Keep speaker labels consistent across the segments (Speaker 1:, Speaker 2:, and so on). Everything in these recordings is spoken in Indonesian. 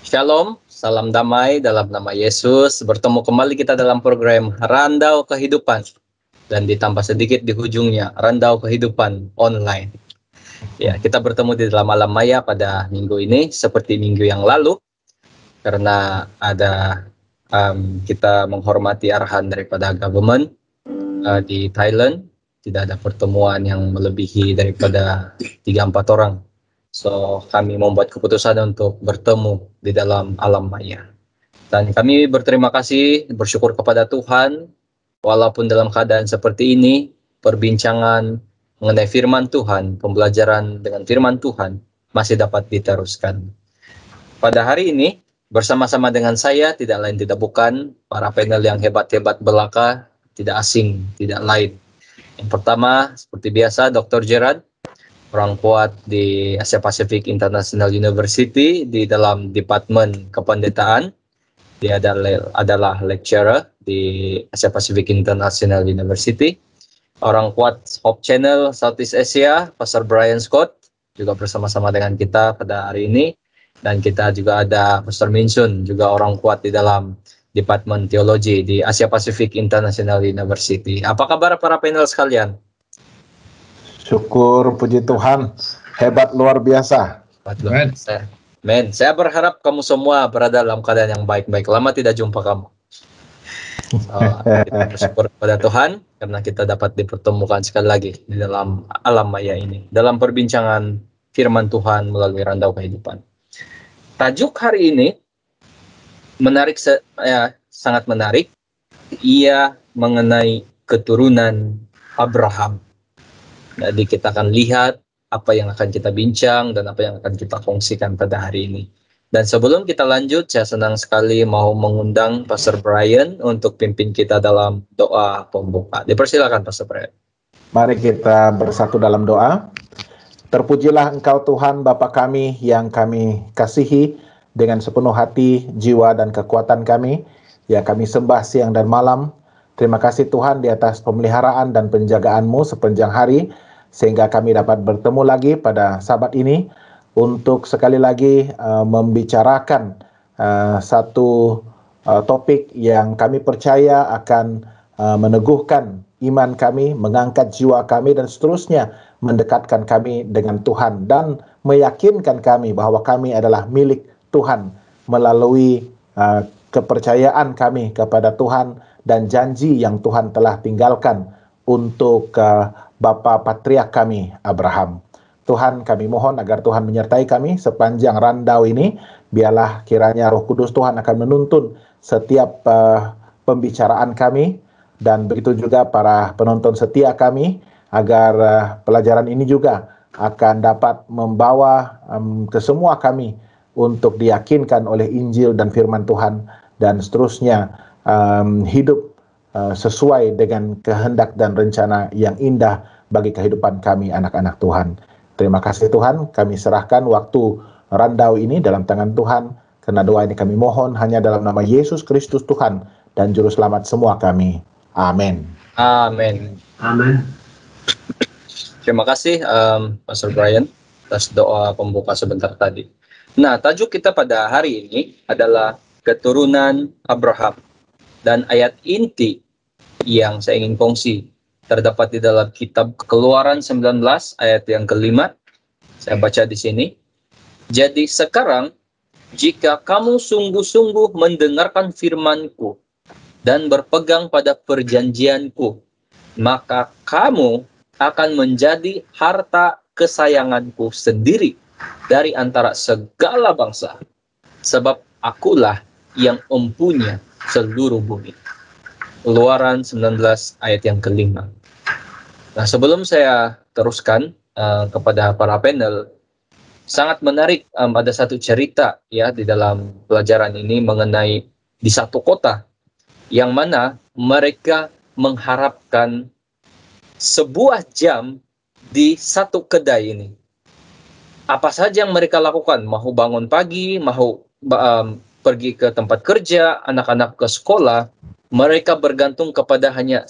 Speaker 1: Shalom, salam damai dalam nama Yesus. Bertemu kembali kita dalam program Randau Kehidupan. Dan ditambah sedikit di ujungnya, Randau Kehidupan Online. Ya, kita bertemu di dalam alam maya pada minggu ini, seperti minggu yang lalu. Karena ada kita menghormati arahan daripada government di Thailand. Tidak ada pertemuan yang melebihi daripada 3-4 orang. So, kami membuat keputusan untuk bertemu di dalam alam maya. Dan kami berterima kasih, bersyukur kepada Tuhan, walaupun dalam keadaan seperti ini, perbincangan mengenai firman Tuhan, pembelajaran dengan firman Tuhan, masih dapat diteruskan. Pada hari ini, bersama-sama dengan saya, tidak lain tidak bukan, para panel yang hebat-hebat belaka, tidak asing, tidak lain. Yang pertama, seperti biasa, Dr. Gerard, orang kuat di Asia Pacific International University di dalam Departemen Kependetaan. Dia adalah lecturer di Asia Pacific International University. Orang kuat Hope Channel Southeast Asia, Pastor Brian Scott, juga bersama-sama dengan kita pada hari ini. Dan kita juga ada Pastor Minsun, juga orang kuat di dalam Departemen Teologi di Asia Pacific International University. Apa kabar para panel sekalian?
Speaker 2: Syukur, puji Tuhan, hebat luar biasa.
Speaker 1: Men, saya berharap kamu semua berada dalam keadaan yang baik-baik. Lama tidak jumpa kamu. Kita bersyukur kepada Tuhan karena kita dapat dipertemukan sekali lagi di dalam alam maya ini, dalam perbincangan firman Tuhan melalui Randau Kehidupan. Tajuk hari ini menarik, sangat menarik. Ia mengenai keturunan Abraham. Jadi kita akan lihat apa yang akan kita bincang dan apa yang akan kita kongsikan pada hari ini. Dan sebelum kita lanjut, saya senang sekali mau mengundang Pastor Brian untuk pimpin kita dalam doa pembuka. Dipersilakan Pastor Brian.
Speaker 2: Mari kita bersatu dalam doa. Terpujilah Engkau Tuhan Bapa kami yang kami kasihi dengan sepenuh hati, jiwa dan kekuatan kami. Ya kami sembah siang dan malam. Terima kasih Tuhan di atas pemeliharaan dan penjagaan-Mu sepanjang hari, sehingga kami dapat bertemu lagi pada Sabat ini untuk sekali lagi membicarakan satu topik yang kami percaya akan meneguhkan iman kami, mengangkat jiwa kami, dan seterusnya mendekatkan kami dengan Tuhan dan meyakinkan kami bahwa kami adalah milik Tuhan melalui kepercayaan kami kepada Tuhan dan janji yang Tuhan telah tinggalkan untuk Bapa Patriark kami, Abraham. Tuhan, kami mohon agar Tuhan menyertai kami sepanjang randau ini. Biarlah kiranya Roh Kudus Tuhan akan menuntun setiap pembicaraan kami, dan begitu juga para penonton setia kami, agar pelajaran ini juga akan dapat membawa ke semua kami untuk diyakinkan oleh Injil dan firman Tuhan, dan seterusnya hidup sesuai dengan kehendak dan rencana yang indah bagi kehidupan kami anak-anak Tuhan. Terima kasih Tuhan, kami serahkan waktu randau ini dalam tangan Tuhan, karena doa ini kami mohon hanya dalam nama Yesus Kristus Tuhan dan Juru Selamat semua kami. Amin.
Speaker 1: Amin.
Speaker 3: Amin.
Speaker 1: Terima kasih Pastor Brian atas doa pembuka sebentar tadi. Nah, tajuk kita pada hari ini adalah keturunan Abraham. Dan ayat inti yang saya ingin kongsi terdapat di dalam kitab Keluaran 19 ayat yang kelima. Saya baca di sini. Jadi sekarang jika kamu sungguh-sungguh mendengarkan firman-Ku dan berpegang pada perjanjian-Ku, maka kamu akan menjadi harta kesayangan-Ku sendiri dari antara segala bangsa, sebab Akulah yang empunya seluruh bumi. Keluaran 19 ayat yang kelima. Nah, sebelum saya teruskan kepada para panel, sangat menarik ada satu cerita ya di dalam pelajaran ini mengenai di satu kota yang mana mereka mengharapkan sebuah jam di satu kedai ini. Apa saja yang mereka lakukan, mau bangun pagi, mau pergi ke tempat kerja, anak-anak ke sekolah, mereka bergantung kepada hanya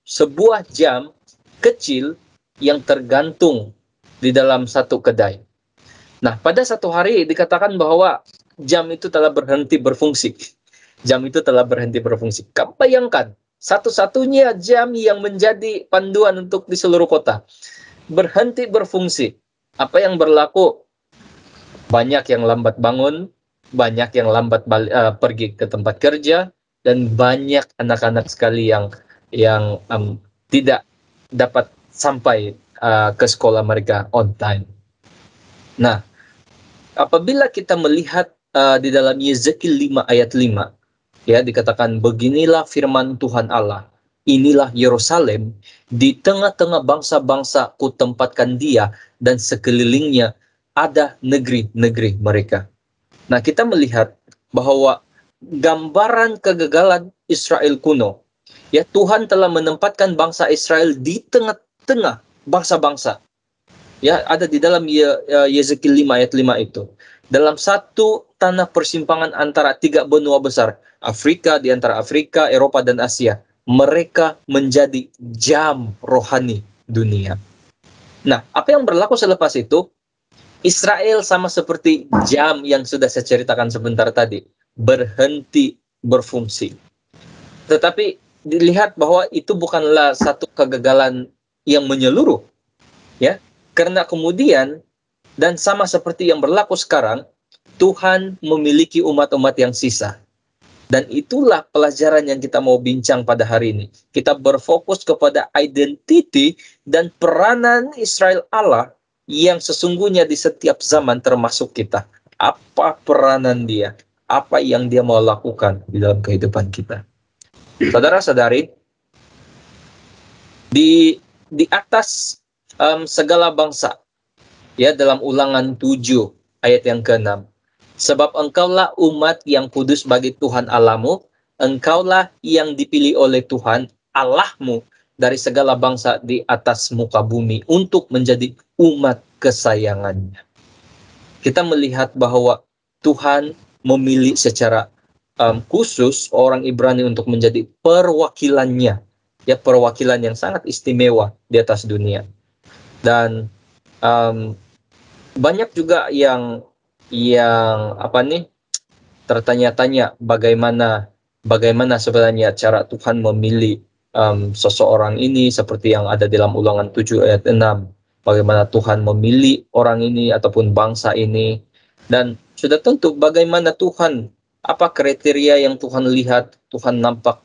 Speaker 1: sebuah jam kecil yang tergantung di dalam satu kedai. Nah, pada satu hari dikatakan bahwa jam itu telah berhenti berfungsi. Jam itu telah berhenti berfungsi. Kamu bayangkan, satu-satunya jam yang menjadi panduan untuk di seluruh kota berhenti berfungsi. Apa yang berlaku? Banyak yang lambat bangun, banyak yang lambat pergi ke tempat kerja, dan banyak anak-anak sekali yang tidak dapat sampai ke sekolah mereka on time. Nah, apabila kita melihat di dalam Yezekiel 5 ayat 5, ya, dikatakan, beginilah firman Tuhan Allah, inilah Yerusalem, di tengah-tengah bangsa-bangsa kutempatkan dia, dan sekelilingnya ada negeri-negeri mereka. Nah, kita melihat bahwa gambaran kegagalan Israel kuno, ya, Tuhan telah menempatkan bangsa Israel di tengah-tengah bangsa-bangsa. Ya, ada di dalam Yezekiel 5 ayat 5 itu. Dalam satu tanah persimpangan antara tiga benua besar, Afrika, di antara Afrika, Eropa, dan Asia. Mereka menjadi jam rohani dunia. Nah, apa yang berlaku selepas itu? Israel sama seperti jam yang sudah saya ceritakan sebentar tadi, berhenti berfungsi. Tetapi dilihat bahwa itu bukanlah satu kegagalan yang menyeluruh, ya. Karena kemudian, dan sama seperti yang berlaku sekarang, Tuhan memiliki umat-umat yang sisa. Dan itulah pelajaran yang kita mau bincang pada hari ini. Kita berfokus kepada identiti dan peranan Israel Allah yang sesungguhnya di setiap zaman termasuk kita. Apa peranan dia? Apa yang dia mau lakukan di dalam kehidupan kita? Saudara-saudari, di atas segala bangsa, ya, dalam Ulangan 7 ayat yang ke-6, sebab engkaulah umat yang kudus bagi Tuhan Allahmu, engkaulah yang dipilih oleh Tuhan Allahmu dari segala bangsa di atas muka bumi untuk menjadi umat kesayangannya. Kita melihat bahwa Tuhan memilih secara khusus orang Ibrani untuk menjadi perwakilannya, ya, perwakilan yang sangat istimewa di atas dunia. Dan banyak juga yang tertanya-tanya bagaimana sebenarnya cara Tuhan memilih seseorang ini, seperti yang ada dalam Ulangan 7 ayat 6. Bagaimana Tuhan memilih orang ini ataupun bangsa ini, dan sudah tentu bagaimana Tuhan, apa kriteria yang Tuhan lihat, Tuhan nampak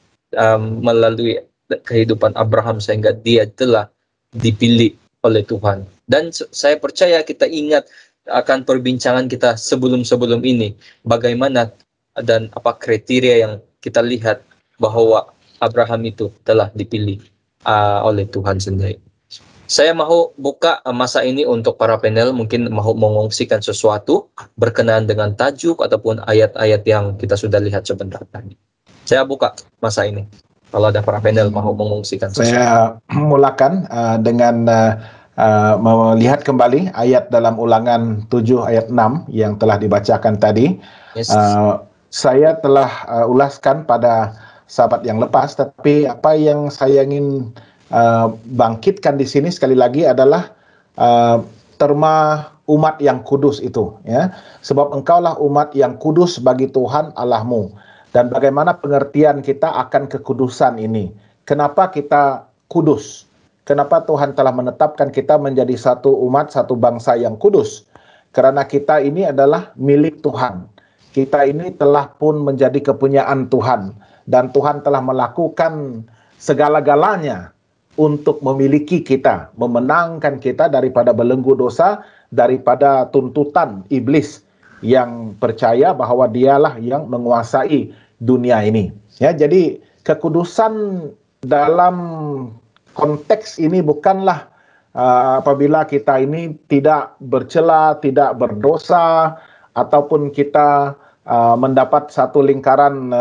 Speaker 1: melalui kehidupan Abraham sehingga dia telah dipilih oleh Tuhan. Dan saya percaya kita ingat akan perbincangan kita sebelum ini, bagaimana dan apa kriteria yang kita lihat bahwa Abraham itu telah dipilih oleh Tuhan sendiri. Saya mau buka masa ini untuk para panel, mungkin mau mengungsikan sesuatu berkenaan dengan tajuk ataupun ayat-ayat yang kita sudah lihat sebentar tadi. Saya buka masa ini. Kalau ada para panel mau mengungsikan sesuatu.
Speaker 2: Saya mulakan dengan melihat kembali ayat dalam Ulangan 7 ayat 6 yang telah dibacakan tadi.
Speaker 1: Yes.
Speaker 2: Saya telah ulaskan pada sahabat yang lepas, tapi apa yang saya ingin bangkitkan di sini sekali lagi adalah terma umat yang kudus itu, ya. Sebab engkaulah umat yang kudus bagi Tuhan Allahmu. Dan bagaimana pengertian kita akan kekudusan ini? Kenapa kita kudus? Kenapa Tuhan telah menetapkan kita menjadi satu umat, satu bangsa yang kudus? Karena kita ini adalah milik Tuhan. Kita ini telah pun menjadi kepunyaan Tuhan. Dan Tuhan telah melakukan segala-galanya untuk memiliki kita, memenangkan kita daripada belenggu dosa, daripada tuntutan iblis yang percaya bahwa dialah yang menguasai dunia ini. Ya, jadi kekudusan dalam konteks ini bukanlah apabila kita ini tidak bercela, tidak berdosa, ataupun kita mendapat satu lingkaran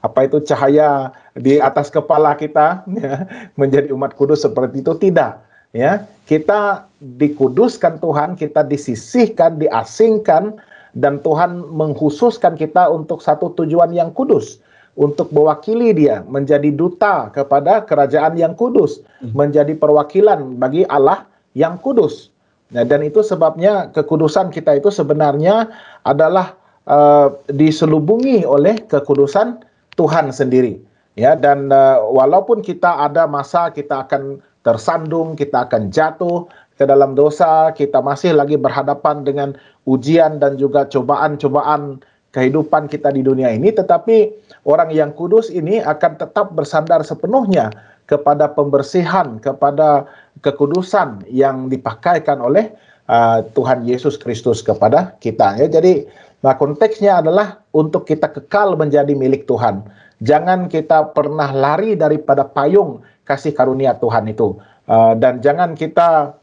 Speaker 2: apa itu cahaya di atas kepala kita, ya, menjadi umat kudus seperti itu, tidak, ya. Kita dikuduskan Tuhan, kita disisihkan, diasingkan, dan Tuhan mengkhususkan kita untuk satu tujuan yang kudus, untuk mewakili dia, menjadi duta kepada kerajaan yang kudus, menjadi perwakilan bagi Allah yang kudus. Nah, dan itu sebabnya kekudusan kita itu sebenarnya adalah diselubungi oleh kekudusan Tuhan sendiri. Ya, dan walaupun kita ada masa kita akan tersandung, kita akan jatuh ke dalam dosa, kita masih lagi berhadapan dengan ujian dan juga cobaan-cobaan kehidupan kita di dunia ini, tetapi orang yang kudus ini akan tetap bersandar sepenuhnya kepada pembersihan, kepada kekudusan yang dipakaikan oleh Tuhan Yesus Kristus kepada kita. Ya, jadi nah konteksnya adalah untuk kita kekal menjadi milik Tuhan. Jangan kita pernah lari daripada payung kasih karunia Tuhan itu, dan jangan kita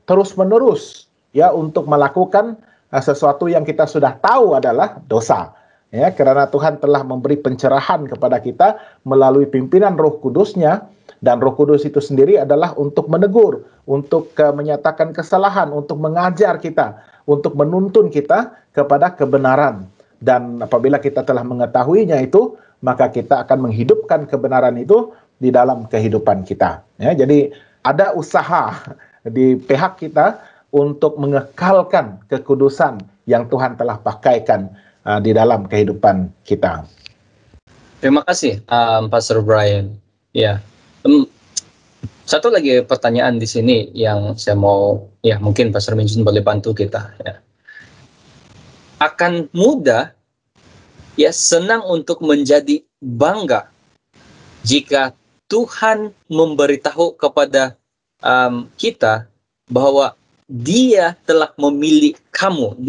Speaker 2: terus-menerus ya untuk melakukan sesuatu yang kita sudah tahu adalah dosa. Ya, karena Tuhan telah memberi pencerahan kepada kita melalui pimpinan Roh Kudus-Nya, dan Roh Kudus itu sendiri adalah untuk menegur, untuk menyatakan kesalahan, untuk mengajar kita, untuk menuntun kita kepada kebenaran. Dan apabila kita telah mengetahuinya itu, maka kita akan menghidupkan kebenaran itu di dalam kehidupan kita. Ya, jadi ada usaha di pihak kita untuk mengekalkan kekudusan yang Tuhan telah pakaikan di dalam kehidupan kita.
Speaker 1: Terima kasih, Pastor Brian. Ya, satu lagi pertanyaan di sini yang saya mau, ya mungkin Pastor Minjun boleh bantu kita. Ya. Akan mudah, ya senang untuk menjadi bangga jika Tuhan memberitahu kepada kita bahwa Dia telah memilih kamu,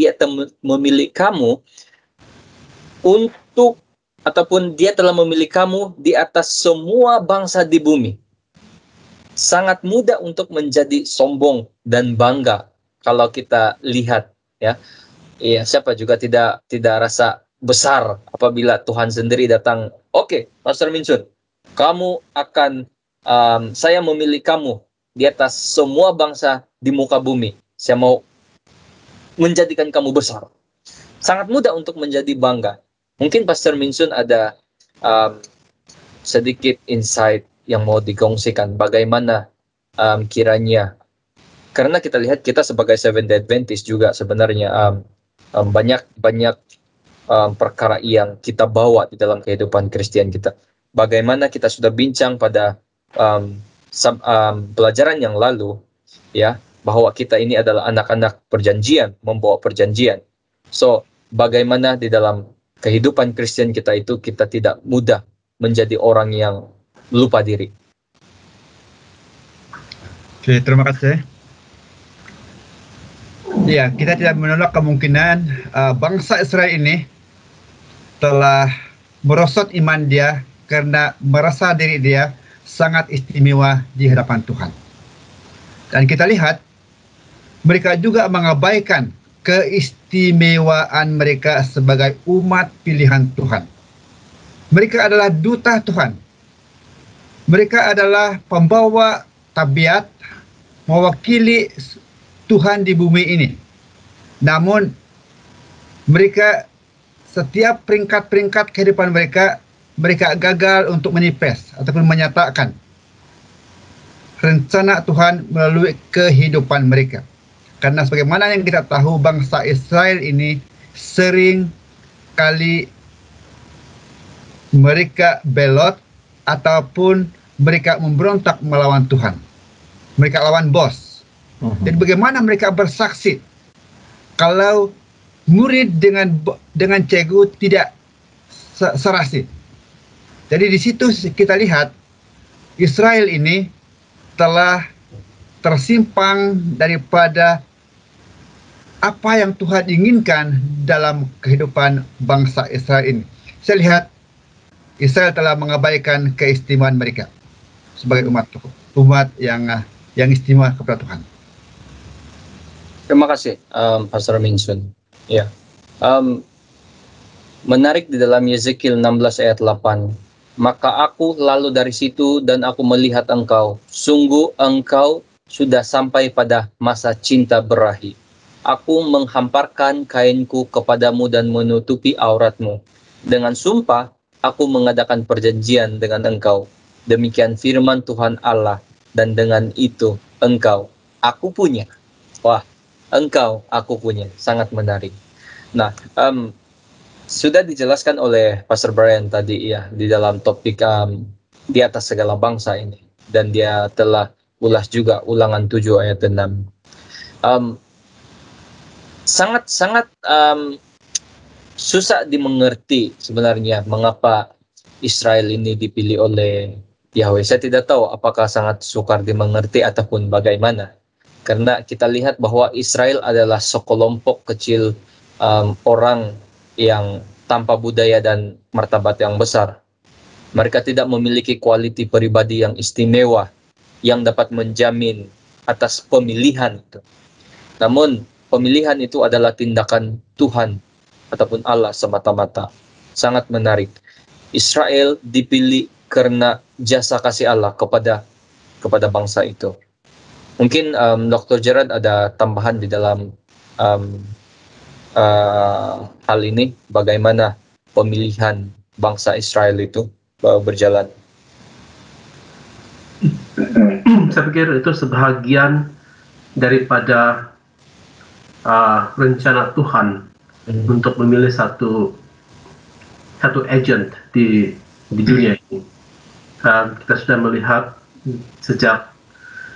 Speaker 1: memilih kamu untuk, ataupun Dia telah memilih kamu di atas semua bangsa di bumi. Sangat mudah untuk menjadi sombong dan bangga kalau kita lihat, ya. Iya, siapa juga tidak rasa besar apabila Tuhan sendiri datang. Oke, Pastor Minsun, kamu akan saya memilih kamu di atas semua bangsa di muka bumi. Saya mau menjadikan kamu besar. Sangat mudah untuk menjadi bangga. Mungkin Pastor Minsun ada sedikit insight yang mau dikongsikan bagaimana kiranya, karena kita lihat kita sebagai Seventh-day Adventist juga sebenarnya banyak perkara yang kita bawa di dalam kehidupan Kristen kita. Bagaimana kita sudah bincang pada pelajaran yang lalu, ya, bahwa kita ini adalah anak-anak perjanjian, membawa perjanjian. So, bagaimana di dalam kehidupan Kristen kita itu kita tidak mudah menjadi orang yang lupa diri.
Speaker 3: Oke, terima kasih. Ya, kita tidak menolak kemungkinan bangsa Israel ini telah merosot iman dia karena merasa diri dia sangat istimewa di hadapan Tuhan. Dan kita lihat mereka juga mengabaikan keistimewaan mereka sebagai umat pilihan Tuhan. Mereka adalah duta Tuhan. Mereka adalah pembawa tabiat, mewakili Tuhan di bumi ini. Namun mereka setiap peringkat-peringkat kehidupan mereka gagal untuk menipes ataupun menyatakan rencana Tuhan melalui kehidupan mereka. Karena sebagaimana yang kita tahu, bangsa Israel ini sering kali mereka belot ataupun mereka memberontak melawan Tuhan. Mereka lawan bos. Dan bagaimana mereka bersaksi kalau murid dengan cegu tidak serasi. Jadi di situ kita lihat Israel ini telah tersimpang daripada apa yang Tuhan inginkan dalam kehidupan bangsa Israel ini. Saya lihat Israel telah mengabaikan keistimewaan mereka sebagai umat yang istimewa kepada Tuhan.
Speaker 1: Terima kasih, Pastor Minsun. Ya, menarik di dalam Yeskiel 16 ayat 8. Maka aku lalu dari situ dan aku melihat engkau. Sungguh engkau sudah sampai pada masa cinta berakhir. Aku menghamparkan kainku kepadamu dan menutupi auratmu. Dengan sumpah, aku mengadakan perjanjian dengan engkau. Demikian firman Tuhan Allah, dan dengan itu engkau aku punya. Wah, engkau, aku punya. Sangat menarik. Nah, sudah dijelaskan oleh Pastor Brian tadi ya di dalam topik di atas segala bangsa ini, dan dia telah ulas juga Ulangan 7 ayat 6. Sangat susah dimengerti sebenarnya mengapa Israel ini dipilih oleh Yahweh. Saya tidak tahu apakah sangat sukar dimengerti ataupun bagaimana, karena kita lihat bahwa Israel adalah sekelompok kecil orang yang tanpa budaya dan martabat yang besar. Mereka tidak memiliki kualiti pribadi yang istimewa yang dapat menjamin atas pemilihan itu. Namun pemilihan itu adalah tindakan Tuhan ataupun Allah semata-mata. Sangat menarik. Israel dipilih karena jasa kasih Allah kepada bangsa itu. Mungkin Dr. Gerard ada tambahan di dalam hal ini, bagaimana pemilihan bangsa Israel itu berjalan.
Speaker 4: Saya pikir itu sebahagian daripada rencana Tuhan untuk memilih satu agent di dunia ini. Kita sudah melihat sejak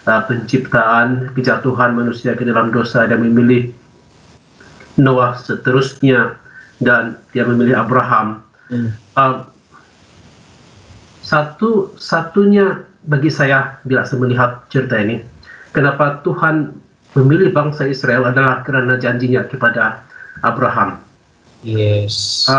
Speaker 4: penciptaan, kejatuhan manusia ke dalam dosa, dan memilih Noah seterusnya, dan dia memilih Abraham. Satu-satunya bagi saya bila saya melihat cerita ini, kenapa Tuhan memilih bangsa Israel adalah kerana janjinya kepada Abraham.
Speaker 1: Yes.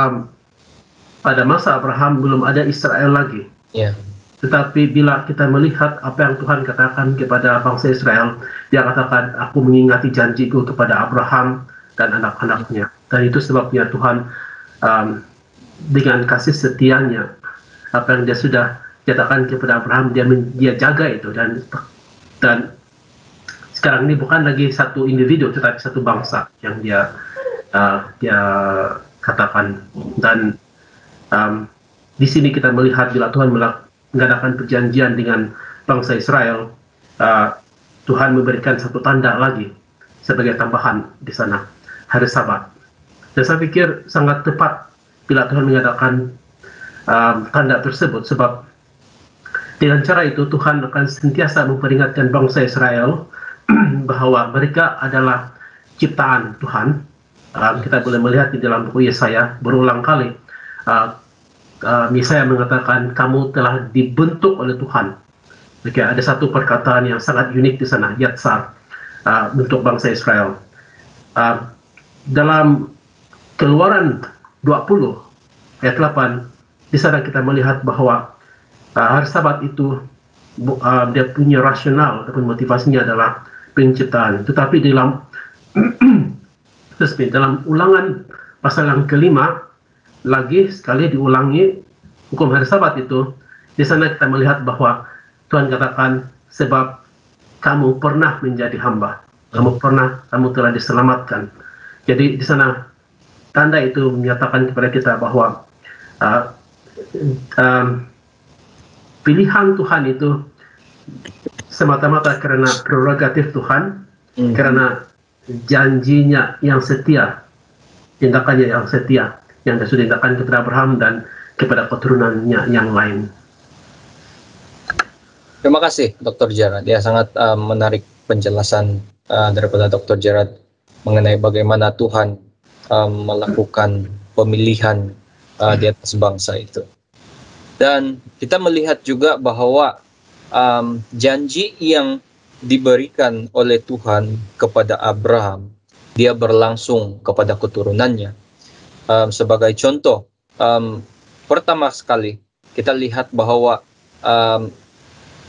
Speaker 4: Pada masa Abraham belum ada Israel lagi.
Speaker 1: Yeah.
Speaker 4: Tetapi bila kita melihat apa yang Tuhan katakan kepada bangsa Israel, dia katakan, aku mengingati janjiku kepada Abraham dan anak-anaknya. Dan itu sebabnya Tuhan dengan kasih setianya, apa yang dia sudah katakan kepada Abraham, dia jaga itu. Dan sekarang ini bukan lagi satu individu, tetapi satu bangsa yang dia katakan. Dan di sini kita melihat bila Tuhan mengadakan perjanjian dengan bangsa Israel, Tuhan memberikan satu tanda lagi sebagai tambahan di sana, hari Sabat. Dan saya pikir sangat tepat bila Tuhan mengadakan tanda tersebut, sebab dengan cara itu Tuhan akan sentiasa memperingatkan bangsa Israel bahwa mereka adalah ciptaan Tuhan. Kita boleh melihat di dalam buku Yesaya berulang kali. Yesaya mengatakan, kamu telah dibentuk oleh Tuhan. Jadi ada satu perkataan yang sangat unik di sana, Yatsar, untuk bangsa Israel. Dalam Keluaran 20 ayat 8, di sana kita melihat bahwa hari Sabat itu dia punya rasional ataupun motivasinya adalah penciptaan. Tetapi dalam Ulangan pasal yang kelima, lagi sekali diulangi hukum hari Sabat itu. Di sana kita melihat bahwa Tuhan katakan, sebab kamu pernah menjadi hamba, kamu telah diselamatkan. Jadi di sana tanda itu menyatakan kepada kita bahwa pilihan Tuhan itu semata-mata karena prerogatif Tuhan, karena janjinya yang setia, tindakannya yang setia, yang sudah tindakan kepada Abraham dan kepada keturunannya yang lain.
Speaker 1: Terima kasih Dr. Gerard. Ya, sangat menarik penjelasan daripada Dr. Gerard mengenai bagaimana Tuhan melakukan pemilihan di atas bangsa itu. Dan kita melihat juga bahwa janji yang diberikan oleh Tuhan kepada Abraham, dia berlangsung kepada keturunannya. Sebagai contoh, pertama sekali kita lihat bahwa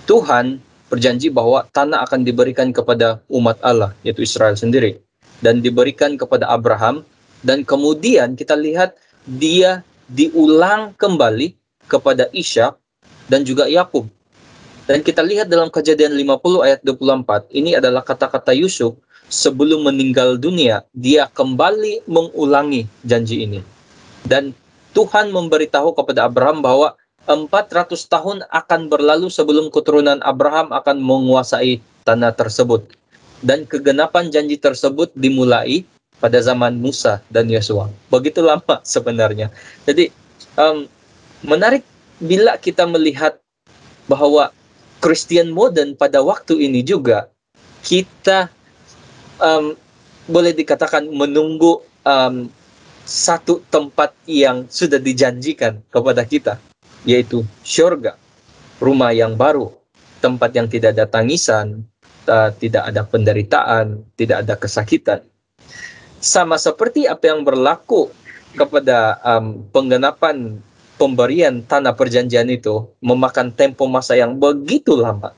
Speaker 1: Tuhan berjanji bahwa tanah akan diberikan kepada umat Allah, yaitu Israel sendiri, dan diberikan kepada Abraham, dan kemudian kita lihat dia diulang kembali kepada Ishak dan juga Yakub. Dan kita lihat dalam Kejadian 50 ayat 24, ini adalah kata-kata Yusuf sebelum meninggal dunia, dia kembali mengulangi janji ini. Dan Tuhan memberitahu kepada Abraham bahwa 400 tahun akan berlalu sebelum keturunan Abraham akan menguasai tanah tersebut. dan kegenapan janji tersebut dimulai pada zaman Musa dan Yosua. Begitu lama sebenarnya. Jadi menarik bila kita melihat bahwa Christian modern pada waktu ini juga kita boleh dikatakan menunggu satu tempat yang sudah dijanjikan kepada kita, yaitu syurga, rumah yang baru, tempat yang tidak ada tangisan, tidak ada penderitaan, tidak ada kesakitan. Sama seperti apa yang berlaku kepada penggenapan pemberian tanah perjanjian itu memakan tempo masa yang begitu lama.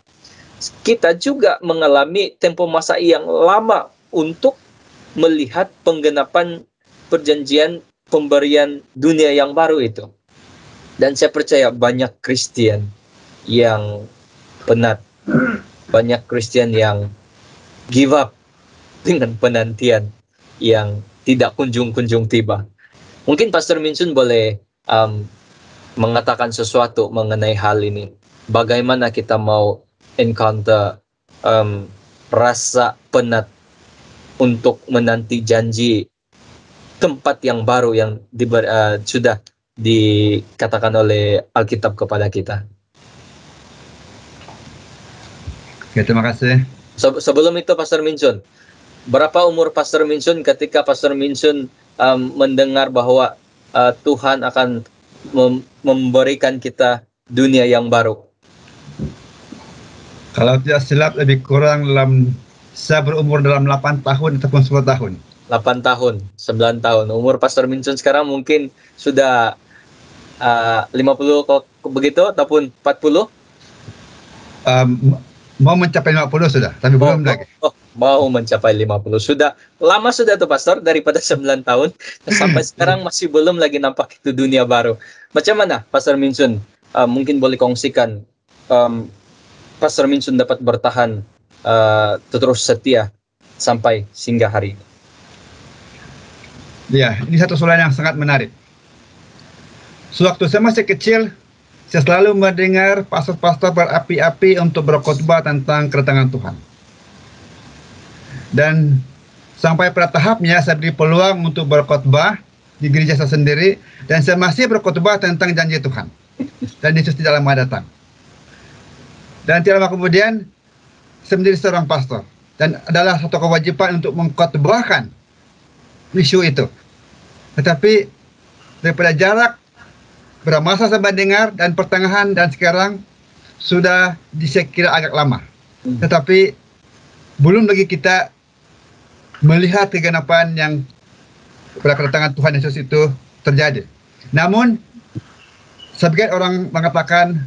Speaker 1: Kita juga mengalami tempo masa yang lama untuk melihat penggenapan perjanjian pemberian dunia yang baru itu. Dan saya percaya banyak Kristen yang penat, banyak Kristen yang give up dengan penantian yang tidak kunjung-kunjung tiba. Mungkin Pastor Minsun boleh mengatakan sesuatu mengenai hal ini. Bagaimana kita mau encounter rasa penat untuk menanti janji tempat yang baru yang sudah dikatakan oleh Alkitab kepada kita.
Speaker 3: Oke, terima kasih.
Speaker 1: Sebelum itu Pastor Minsun, berapa umur Pastor Minsun ketika Pastor Minsun mendengar bahwa Tuhan akan memberikan kita dunia yang baru?
Speaker 3: Kalau tidak silap lebih kurang saya berumur dalam 8 tahun ataupun 10 tahun.
Speaker 1: 8 tahun, 9 tahun. Umur Pastor Minsun sekarang mungkin sudah 50 begitu ataupun 40?
Speaker 3: Mau mencapai 50 sudah, tapi belum lagi.
Speaker 1: Mau mencapai 50. Sudah lama sudah tuh Pastor, daripada 9 tahun sampai sekarang masih belum lagi nampak itu dunia baru. Macam mana Pastor Minsun? Mungkin boleh kongsikan Pastor Minsun dapat bertahan terus setia sampai singgah hari ini.
Speaker 3: Ya, ini satu soalan yang sangat menarik. Sewaktu saya masih kecil, saya selalu mendengar pastor-pastor berapi-api untuk berkhotbah tentang kedatangan Tuhan. Dan sampai pada tahapnya saya beri peluang untuk berkhotbah di gereja saya sendiri, dan saya masih berkhotbah tentang janji Tuhan. Dan Yesus tidak lama datang. Dan tidak lama kemudian saya menjadi seorang pastor, dan adalah satu kewajiban untuk mengkhotbahkan isu itu. Tetapi daripada jarak berapa masa saya mendengar dan pertengahan dan sekarang sudah saya kira agak lama. Tetapi belum lagi kita melihat kegenapan yang pada kedatangan Tuhan Yesus itu terjadi. Namun sebagian orang mengatakan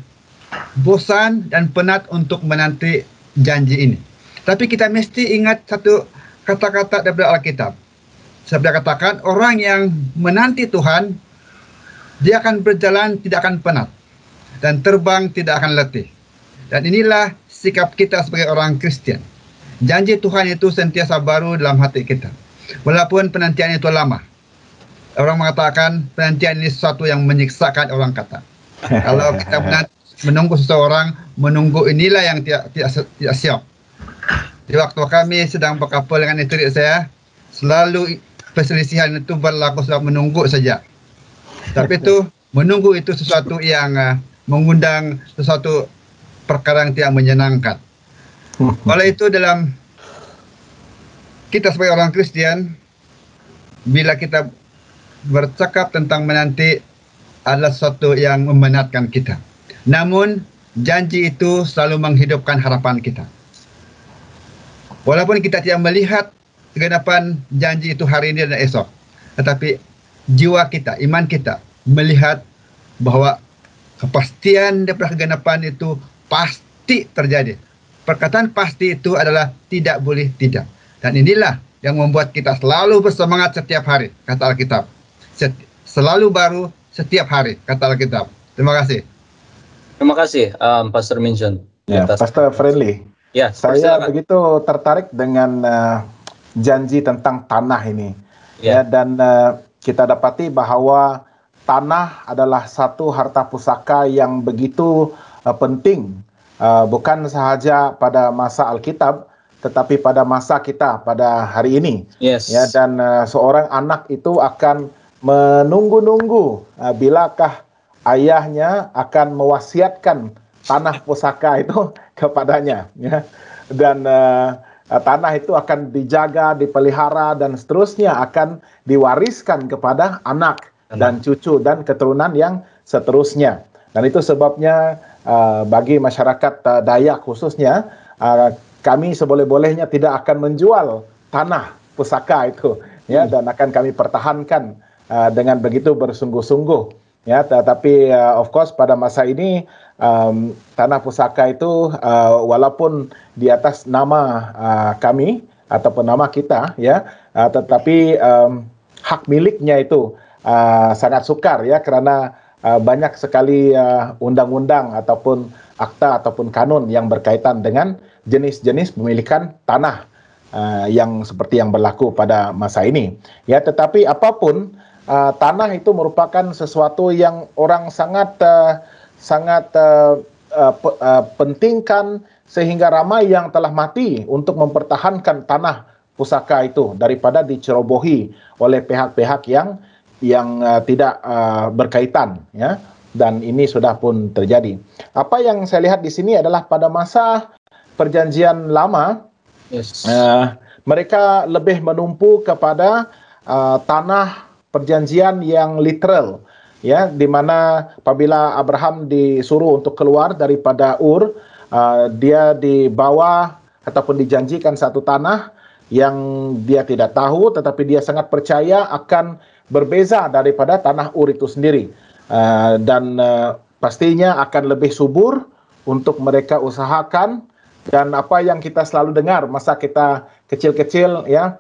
Speaker 3: bosan dan penat untuk menanti janji ini. Tapi kita mesti ingat satu kata-kata daripada Alkitab. Saya katakan orang yang menanti Tuhan, dia akan berjalan tidak akan penat, dan terbang tidak akan letih. Dan inilah sikap kita sebagai orang Kristen. Janji Tuhan itu sentiasa baru dalam hati kita, walaupun penantian itu lama. Orang mengatakan penantian ini sesuatu yang menyiksakan, orang kata. Kalau kita menunggu seseorang, menunggu inilah yang tidak siap. Di waktu kami sedang berkapal dengan istri saya, selalu perselisihan itu berlaku sebab menunggu saja. Tapi itu menunggu itu sesuatu yang mengundang sesuatu perkara yang tidak menyenangkan. Oleh itu dalam kita sebagai orang Kristen, bila kita bercakap tentang menanti adalah sesuatu yang memenatkan kita. Namun janji itu selalu menghidupkan harapan kita. Walaupun kita tidak melihat kegenapan janji itu hari ini dan esok, tetapi jiwa kita, iman kita melihat bahwa kepastian daripada kegenapan itu pasti terjadi. Perkataan pasti itu adalah tidak boleh tidak. Dan inilah yang membuat kita selalu bersemangat setiap hari, kata Alkitab. Selalu baru setiap hari, kata Alkitab. Terima kasih.
Speaker 1: Terima kasih, Pastor Minsun.
Speaker 2: Ya, Pastor Friendly.
Speaker 1: Ya,
Speaker 2: saya begitu tertarik dengan janji tentang tanah ini. Ya, dan kita dapati bahwa tanah adalah satu harta pusaka yang begitu penting, bukan sahaja pada masa Alkitab, tetapi pada masa kita pada hari ini.
Speaker 1: Yes.
Speaker 2: Ya, dan seorang anak itu akan menunggu-nunggu bilakah ayahnya akan mewasiatkan tanah pusaka itu kepadanya, ya. Dan tanah itu akan dijaga, dipelihara, dan seterusnya akan diwariskan kepada anak dan cucu dan keturunan yang seterusnya. Dan itu sebabnya bagi masyarakat Dayak khususnya, kami seboleh-bolehnya tidak akan menjual tanah pusaka itu, ya, dan akan kami pertahankan dengan begitu bersungguh-sungguh, ya. Tetapi of course pada masa ini tanah pusaka itu walaupun di atas nama kami ataupun nama kita, ya, tetapi hak miliknya itu sangat sukar, ya, karena banyak sekali undang-undang ataupun akta ataupun kanun yang berkaitan dengan jenis-jenis pemilikan tanah yang seperti yang berlaku pada masa ini, ya. Tetapi apapun, tanah itu merupakan sesuatu yang orang sangat pentingkan, sehingga ramai yang telah mati untuk mempertahankan tanah pusaka itu daripada dicerobohi oleh pihak-pihak yang tidak berkaitan, ya. Dan ini sudah pun terjadi. Apa yang saya lihat di sini adalah pada masa Perjanjian Lama,
Speaker 1: Yes.
Speaker 2: mereka lebih menumpu kepada tanah perjanjian yang literal, ya, di mana apabila Abraham disuruh untuk keluar daripada Ur, dia dibawa ataupun dijanjikan satu tanah yang dia tidak tahu, tetapi dia sangat percaya akan berbeza daripada tanah Ur itu sendiri, dan pastinya akan lebih subur untuk mereka usahakan. Dan apa yang kita selalu dengar masa kita kecil-kecil, ya,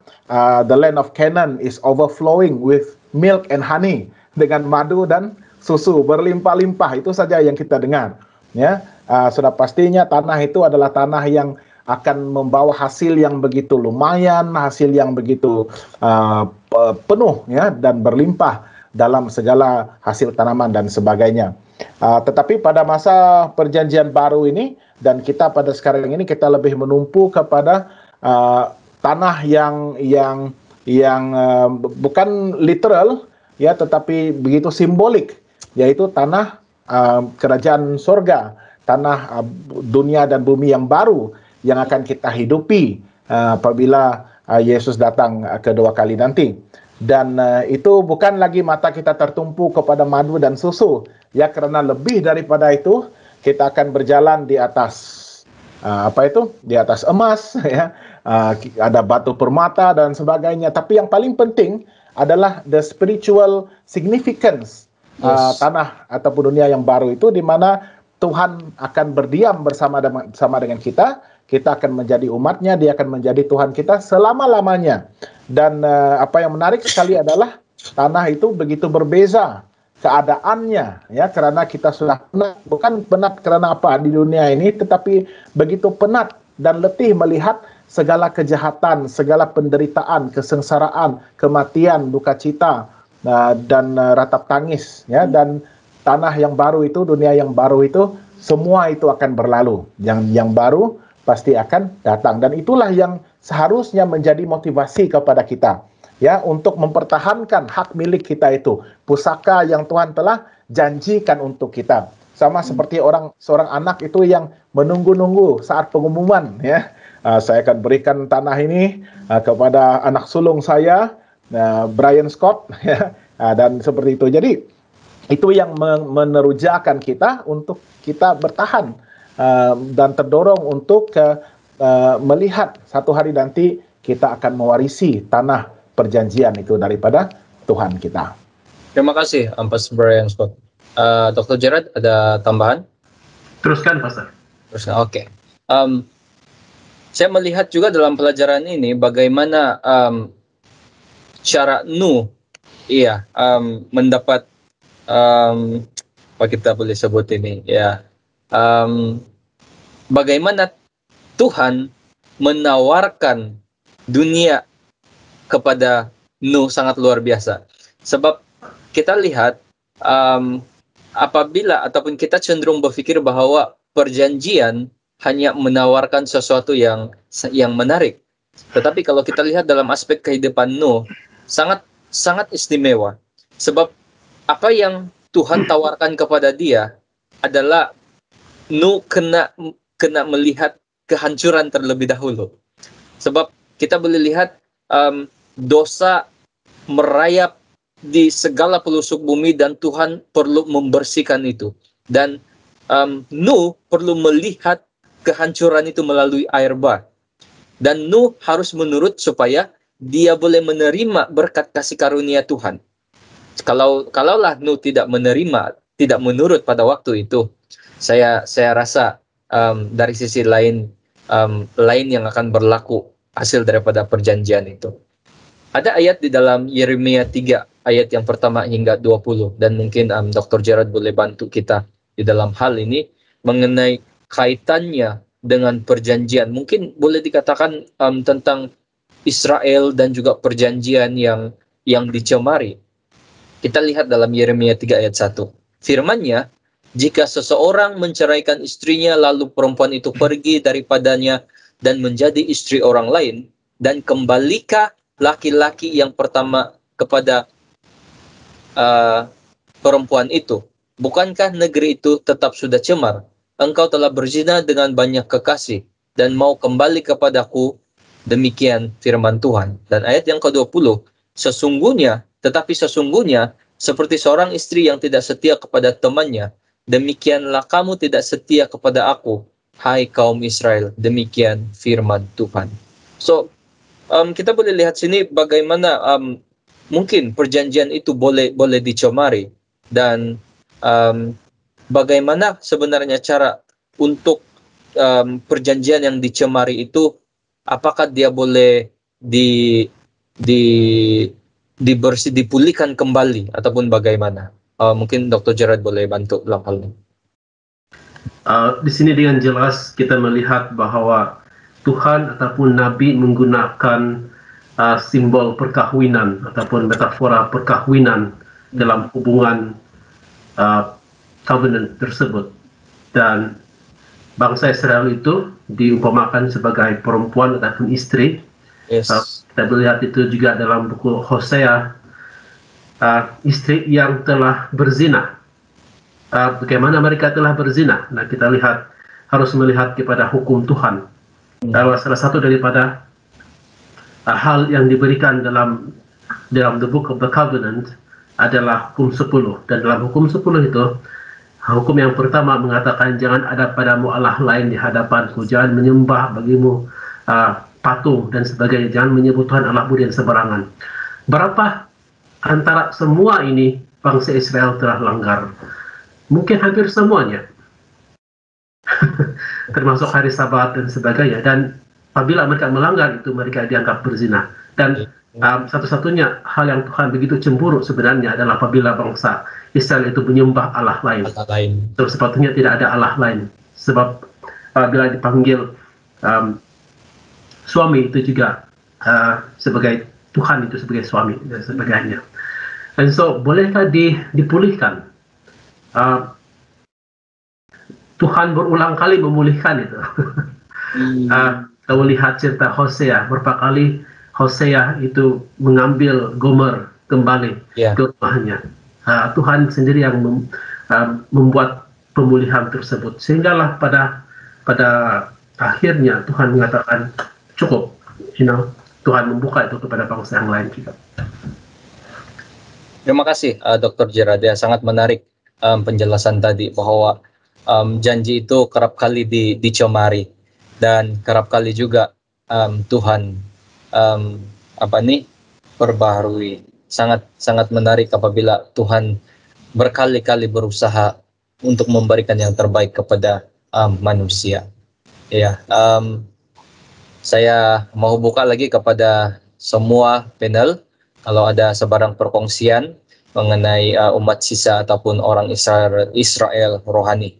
Speaker 2: the land of Canaan is overflowing with milk and honey, dengan madu dan susu berlimpah-limpah. Itu saja yang kita dengar, ya. Sudah pastinya tanah itu adalah tanah yang akan membawa hasil yang begitu lumayan, hasil yang begitu penuh, ya, dan berlimpah dalam segala hasil tanaman dan sebagainya. Tetapi pada masa Perjanjian Baru ini, dan kita pada sekarang ini, kita lebih menumpu kepada tanah yang bukan literal, ya, tetapi begitu simbolik, yaitu tanah kerajaan sorga, tanah dunia dan bumi yang baru yang akan kita hidupi apabila Yesus datang kedua kali nanti. Dan itu bukan lagi mata kita tertumpu kepada madu dan susu, ya, karena lebih daripada itu kita akan berjalan di atas di atas emas, ya, ada batu permata dan sebagainya. Tapi yang paling penting adalah the spiritual significance tanah ataupun dunia yang baru itu, di mana Tuhan akan berdiam bersama dengan kita. Kita akan menjadi umatnya, dia akan menjadi Tuhan kita selama-lamanya. Dan apa yang menarik sekali adalah tanah itu begitu berbeza keadaannya, ya, karena kita sudah penat, bukan penat karena apa di dunia ini, tetapi begitu penat dan letih melihat segala kejahatan, segala penderitaan, kesengsaraan, kematian, duka cita, dan ratap tangis, ya. Dan tanah yang baru itu, dunia yang baru itu, semua itu akan berlalu. Yang baru pasti akan datang, dan itulah yang seharusnya menjadi motivasi kepada kita, ya, untuk mempertahankan hak milik kita itu, pusaka yang Tuhan telah janjikan untuk kita. Sama seperti seorang anak itu yang menunggu-nunggu saat pengumuman, ya, saya akan berikan tanah ini kepada anak sulung saya, Brian Scott, ya, dan seperti itu. Jadi itu yang menerujakan kita untuk kita bertahan dan terdorong untuk melihat satu hari nanti kita akan mewarisi tanah perjanjian itu daripada Tuhan kita.
Speaker 1: Terima kasih, Pastor Brian Scott. Dr. Gerard, ada tambahan?
Speaker 4: Teruskan, Pastor.
Speaker 1: Teruskan, oke. Saya melihat juga dalam pelajaran ini bagaimana cara Nuh, mendapat apa kita boleh sebut ini, ya, bagaimana Tuhan menawarkan dunia kepada Nuh sangat luar biasa. Sebab kita lihat apabila ataupun kita cenderung berpikir bahwa perjanjian hanya menawarkan sesuatu yang menarik. Tetapi kalau kita lihat dalam aspek kehidupan Nuh, sangat sangat istimewa. Sebab apa yang Tuhan tawarkan kepada dia adalah Nuh kena melihat kehancuran terlebih dahulu. Sebab kita boleh lihat dosa merayap di segala pelosok bumi dan Tuhan perlu membersihkan itu. Dan Nuh perlu melihat kehancuran itu melalui air bah. Dan Nuh harus menurut supaya dia boleh menerima berkat kasih karunia Tuhan. Kalaulah Nuh tidak menerima, tidak menurut pada waktu itu, saya rasa dari sisi lain yang akan berlaku hasil daripada perjanjian itu. Ada ayat di dalam Yeremia 3 ayat yang pertama hingga 20, dan mungkin Dr. Gerard boleh bantu kita di dalam hal ini mengenai kaitannya dengan perjanjian. Mungkin boleh dikatakan tentang Israel dan juga perjanjian yang dicemari. Kita lihat dalam Yeremia 3 ayat 1. Firman-Nya, jika seseorang menceraikan istrinya lalu perempuan itu pergi daripadanya dan menjadi istri orang lain, dan kembalikah laki-laki yang pertama kepada perempuan itu, bukankah negeri itu tetap sudah cemar? Engkau telah berzina dengan banyak kekasih dan mau kembali kepadaku, demikian firman Tuhan. Dan ayat yang ke-20, sesungguhnya seperti seorang istri yang tidak setia kepada temannya, demikianlah kamu tidak setia kepada aku, hai kaum Israel, demikian firman Tuhan. So kita boleh lihat sini bagaimana mungkin perjanjian itu boleh dicemari, dan bagaimana sebenarnya cara untuk perjanjian yang dicemari itu, apakah dia boleh dipulihkan kembali ataupun bagaimana? Mungkin Dr. Gerard boleh bantu dalam hal ini.
Speaker 4: Di sini dengan jelas kita melihat bahwa Tuhan ataupun Nabi menggunakan simbol perkawinan ataupun metafora perkawinan dalam hubungan covenant tersebut. Dan bangsa Israel itu diumpamakan sebagai perempuan ataupun istri.
Speaker 1: Yes.
Speaker 4: Kita melihat itu juga dalam buku Hosea, istri yang telah berzina. Bagaimana mereka telah berzina? Nah, kita harus melihat kepada hukum Tuhan. Salah satu daripada hal yang diberikan dalam the Book of the Covenant adalah hukum 10. Dan dalam hukum 10 itu, hukum yang pertama mengatakan jangan ada padamu Allah lain di hadapanku, jangan menyembah bagimu patung dan sebagainya, jangan menyebut Tuhan Allahmu dan sembarangan. Berapa antara semua ini bangsa Israel telah langgar? Mungkin hampir semuanya. Termasuk hari Sabat dan sebagainya. Dan apabila mereka melanggar itu, mereka dianggap berzina. Dan satu-satunya hal yang Tuhan begitu cemburu sebenarnya adalah apabila bangsa Israel itu menyembah Allah lain. Terus sepatutnya tidak ada Allah lain. Sebab apabila dipanggil suami itu juga sebagai Tuhan, itu sebagai suami dan sebagainya. Dan so, bolehkah dipulihkan? Tuhan berulang kali memulihkan itu. Kalau lihat cerita Hosea, berapa kali Hosea itu mengambil Gomer kembali ke rumahnya. Tuhan sendiri yang membuat pemulihan tersebut. Sehinggalah pada akhirnya Tuhan mengatakan cukup, Tuhan membuka itu kepada bangsa yang lain juga.
Speaker 1: Terima kasih Dr. Gerard, ya, sangat menarik penjelasan tadi bahwa janji itu kerap kali dicemari, dan kerap kali juga Tuhan perbaharui. Sangat menarik apabila Tuhan berkali-kali berusaha untuk memberikan yang terbaik kepada manusia. Ya, saya mau buka lagi kepada semua panel kalau ada sebarang perkongsian mengenai umat sisa ataupun orang Israel rohani.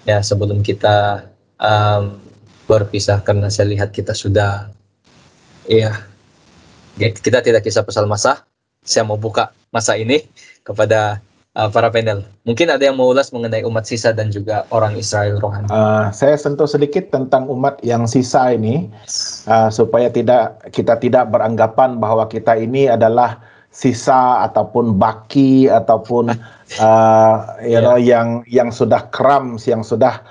Speaker 1: Ya, sebelum kita berpisah, karena saya lihat kita sudah, kita tidak kisah pasal masa. Saya mau buka masa ini kepada para panel. Mungkin ada yang mau ulas mengenai umat sisa dan juga orang Israel rohani.
Speaker 2: Saya sentuh sedikit tentang umat yang sisa ini, supaya kita tidak beranggapan bahwa kita ini adalah sisa ataupun baki ataupun yang sudah krams, yang sudah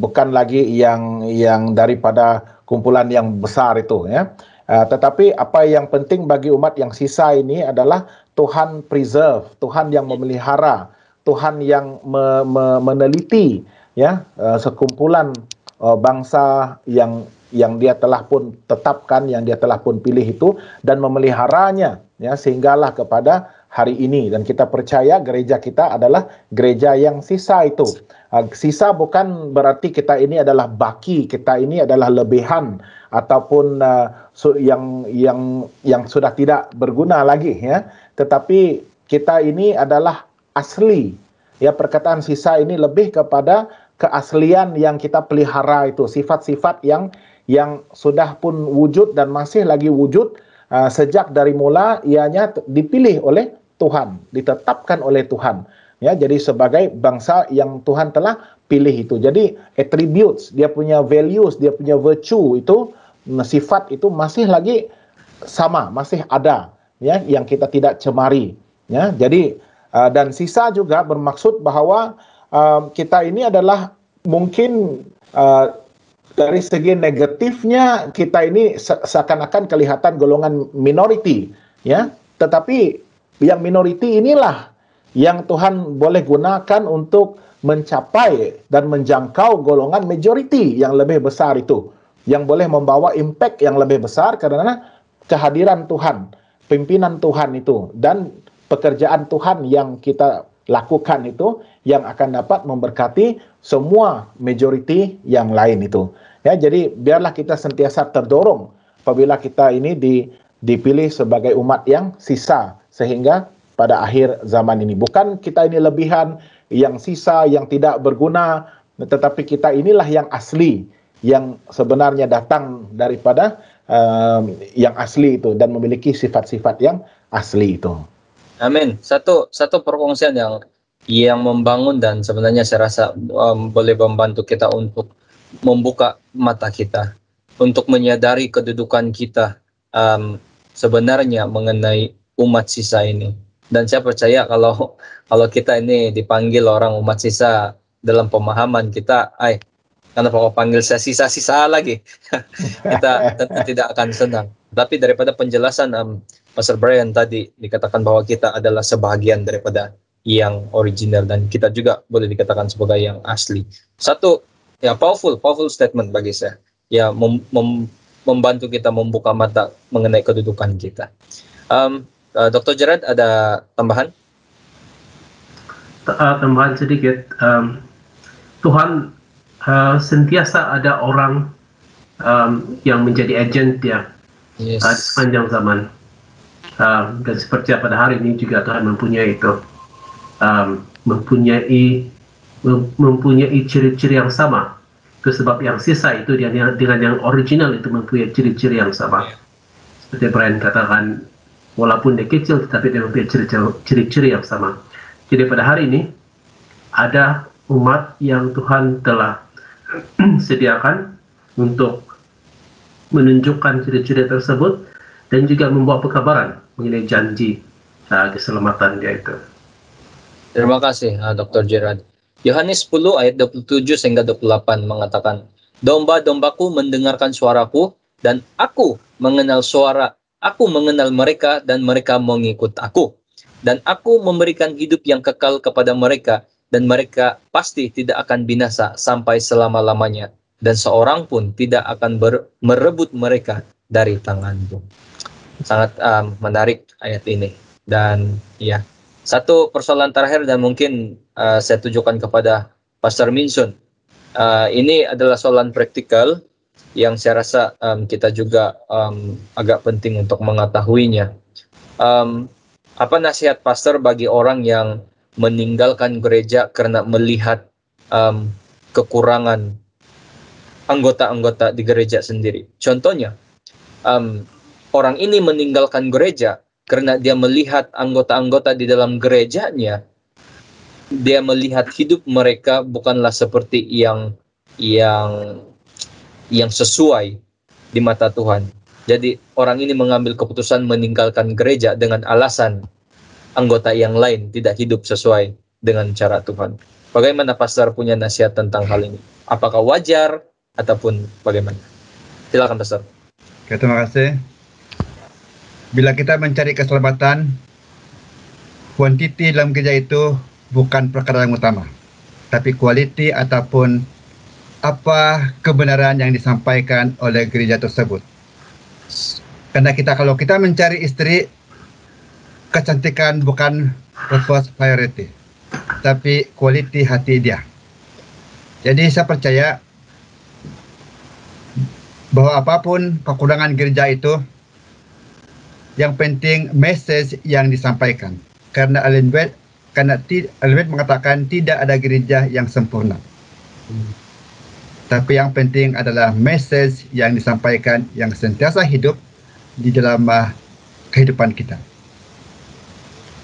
Speaker 2: bukan lagi yang daripada kumpulan yang besar itu, ya. Tetapi apa yang penting bagi umat yang sisa ini adalah Tuhan preserve, Tuhan yang memelihara, Tuhan yang meneliti, ya, sekumpulan bangsa yang dia telah pun tetapkan, yang dia telah pun pilih itu, dan memeliharanya, ya, sehinggalah kepada hari ini. Dan kita percaya gereja kita adalah gereja yang sisa itu. Sisa bukan berarti kita ini adalah baki, kita ini adalah lebihan ataupun yang sudah tidak berguna lagi, ya. Tetapi kita ini adalah asli. Ya, perkataan sisa ini lebih kepada keaslian yang kita pelihara itu, sifat-sifat yang sudah pun wujud dan masih lagi wujud sejak dari mula ianya dipilih oleh Tuhan, ditetapkan oleh Tuhan. Ya, jadi sebagai bangsa yang Tuhan telah pilih itu. Jadi attributes, dia punya values, dia punya virtue itu, sifat itu masih lagi sama, masih ada, ya, yang kita tidak cemari, ya. Jadi dan sisa juga bermaksud bahwa kita ini adalah mungkin dari segi negatifnya kita ini seakan-akan kelihatan golongan minority, ya. Tetapi yang minority inilah yang Tuhan boleh gunakan untuk mencapai dan menjangkau golongan majority yang lebih besar itu, yang boleh membawa impact yang lebih besar karena kehadiran Tuhan, pimpinan Tuhan itu, dan pekerjaan Tuhan yang kita lakukan itu yang akan dapat memberkati semua majority yang lain itu. Ya, jadi biarlah kita sentiasa terdorong apabila kita ini dipilih sebagai umat yang sisa, sehingga pada akhir zaman ini bukan kita ini lebihan, yang sisa, yang tidak berguna, tetapi kita inilah yang asli, yang sebenarnya datang daripada yang asli itu dan memiliki sifat-sifat yang asli itu.
Speaker 1: Amin. Satu perkongsian yang membangun dan sebenarnya saya rasa boleh membantu kita untuk membuka mata kita, untuk menyadari kedudukan kita sebenarnya mengenai umat sisa ini. Dan saya percaya kalau kita ini dipanggil orang umat sisa dalam pemahaman kita, kenapa kau panggil saya sisa-sisa lagi? Kita tentu tidak akan senang. Tapi daripada penjelasan Pastor Brian tadi dikatakan bahwa kita adalah sebahagian daripada yang original dan kita juga boleh dikatakan sebagai yang asli. Satu, ya powerful statement bagi saya. Ya membantu kita membuka mata mengenai kedudukan kita. Dr. Gerard ada tambahan?
Speaker 4: Tambahan sedikit. Tuhan sentiasa ada orang yang menjadi agent dia sepanjang zaman. Dan seperti pada hari ini juga Tuhan mempunyai itu, mempunyai ciri-ciri yang sama. Itu sebab yang sisa itu dengan yang original itu mempunyai ciri-ciri yang sama. Seperti Brian katakan, walaupun dia kecil tetapi dia mempunyai ciri-ciri yang sama. Jadi pada hari ini ada umat yang Tuhan telah sediakan untuk menunjukkan ciri-ciri tersebut dan juga membawa pekabaran mengenai janji keselamatan dia itu.
Speaker 1: Terima kasih Dr. Gerard. Yohanes 10 ayat 27 hingga 28 mengatakan, domba-dombaku mendengarkan suaraku dan aku mengenal suara, aku mengenal mereka dan mereka mengikut aku. Dan aku memberikan hidup yang kekal kepada mereka dan mereka pasti tidak akan binasa sampai selama-lamanya. Dan seorang pun tidak akan merebut mereka dari tanganku. Sangat menarik ayat ini. Dan ya, satu persoalan terakhir dan mungkin saya tujukan kepada Pastor Minsun. Ini adalah soalan praktikal yang saya rasa kita juga agak penting untuk mengetahuinya. Apa nasihat Pastor bagi orang yang meninggalkan gereja karena melihat kekurangan anggota-anggota di gereja sendiri? Contohnya, orang ini meninggalkan gereja karena dia melihat anggota-anggota di dalam gerejanya dia melihat hidup mereka bukanlah seperti yang sesuai di mata Tuhan. Jadi orang ini mengambil keputusan meninggalkan gereja dengan alasan anggota yang lain tidak hidup sesuai dengan cara Tuhan. Bagaimana Pastor punya nasihat tentang hal ini? Apakah wajar ataupun bagaimana? Silakan Pastor.
Speaker 3: Oke, terima kasih. Bila kita mencari keselamatan, kuantiti dalam gereja itu bukan perkara yang utama, tapi kualiti ataupun apa kebenaran yang disampaikan oleh gereja tersebut. Karena kalau kita mencari istri, kecantikan bukan first priority, tapi kualiti hati dia. Jadi saya percaya bahwa apapun kekurangan gereja itu, yang penting message yang disampaikan. Karena Ellen White mengatakan tidak ada gereja yang sempurna. Tapi yang penting adalah message yang disampaikan yang sentiasa hidup di dalam kehidupan kita.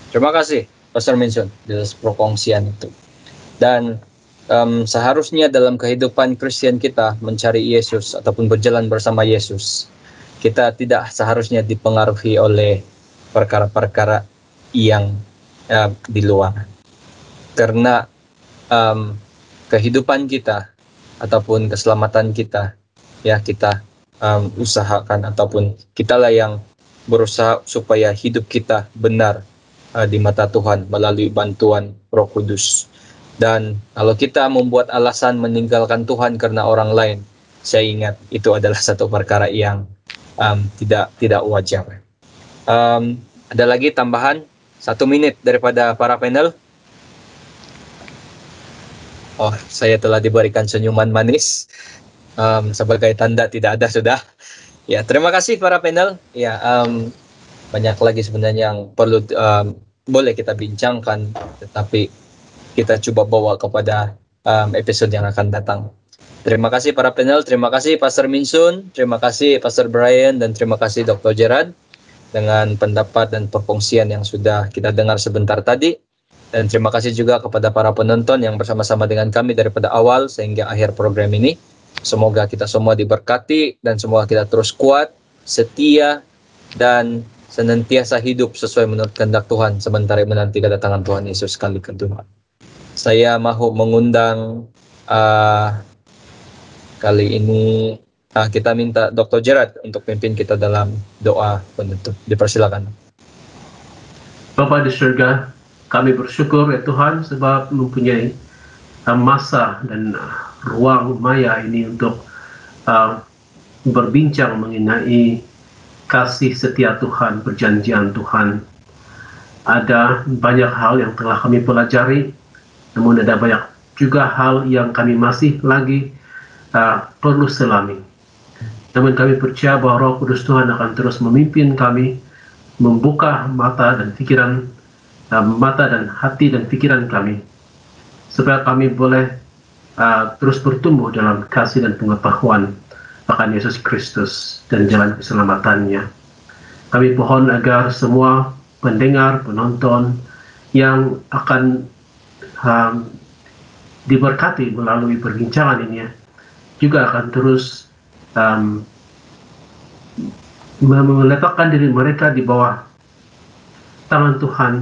Speaker 1: Terima kasih Pastor Minson atas perkongsian itu. Dan seharusnya dalam kehidupan Kristen kita mencari Yesus ataupun berjalan bersama Yesus, kita tidak seharusnya dipengaruhi oleh perkara-perkara yang di luar. Karena kehidupan kita ataupun keselamatan kita, ya kita usahakan ataupun kitalah yang berusaha supaya hidup kita benar di mata Tuhan melalui bantuan Roh Kudus. Dan kalau kita membuat alasan meninggalkan Tuhan karena orang lain, saya ingat itu adalah satu perkara yang tidak wajar. Ada lagi tambahan 1 menit daripada para panel. Oh, saya telah diberikan senyuman manis sebagai tanda tidak ada sudah. Ya, terima kasih para panel. Ya, banyak lagi sebenarnya yang perlu boleh kita bincangkan, tetapi kita coba bawa kepada episode yang akan datang. Terima kasih para panel, terima kasih Pastor Minsun, terima kasih Pastor Brian, dan terima kasih Dr. Gerard dengan pendapat dan perkongsian yang sudah kita dengar sebentar tadi. Dan terima kasih juga kepada para penonton yang bersama-sama dengan kami daripada awal sehingga akhir program ini. Semoga kita semua diberkati dan semoga kita terus kuat, setia, dan senantiasa hidup sesuai menurut kehendak Tuhan sementara menanti kedatangan Tuhan Yesus kali kedua. Saya mahu mengundang kali ini kita minta Dr. Gerard untuk pimpin kita dalam doa penutup. Dipersilakan.
Speaker 4: Bapa di surga, kami bersyukur ya Tuhan sebab mempunyai masa dan ruang maya ini untuk berbincang mengenai kasih setia Tuhan, perjanjian Tuhan. Ada banyak hal yang telah kami pelajari, namun ada banyak juga hal yang kami masih lagi perlu selami. Namun kami percaya bahwa Roh Kudus Tuhan akan terus memimpin kami, membuka mata dan pikiran, mata dan hati dan pikiran kami, supaya kami boleh terus bertumbuh dalam kasih dan pengetahuan akan Yesus Kristus dan jalan keselamatannya. Kami pohon agar semua pendengar, penonton yang akan diberkati melalui perbincangan ini juga akan terus meletakkan diri mereka di bawah tangan Tuhan,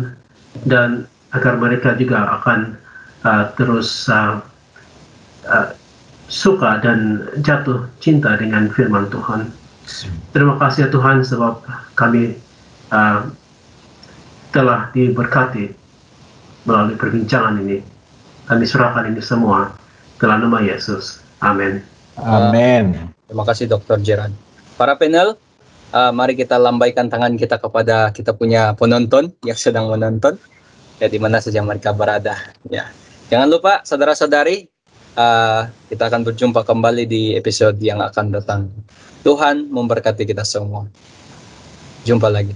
Speaker 4: dan agar mereka juga akan terus suka dan jatuh cinta dengan firman Tuhan. Terima kasih ya Tuhan sebab kami telah diberkati melalui perbincangan ini. Kami serahkan ini semua dalam nama Yesus. Amin.
Speaker 2: Amin.
Speaker 1: Terima kasih Dr. Gerard. Para panel, mari kita lambaikan tangan kita kepada kita punya penonton yang sedang menonton, ya di mana saja mereka berada. Ya, jangan lupa saudara-saudari, kita akan berjumpa kembali di episode yang akan datang. Tuhan memberkati kita semua. Jumpa lagi.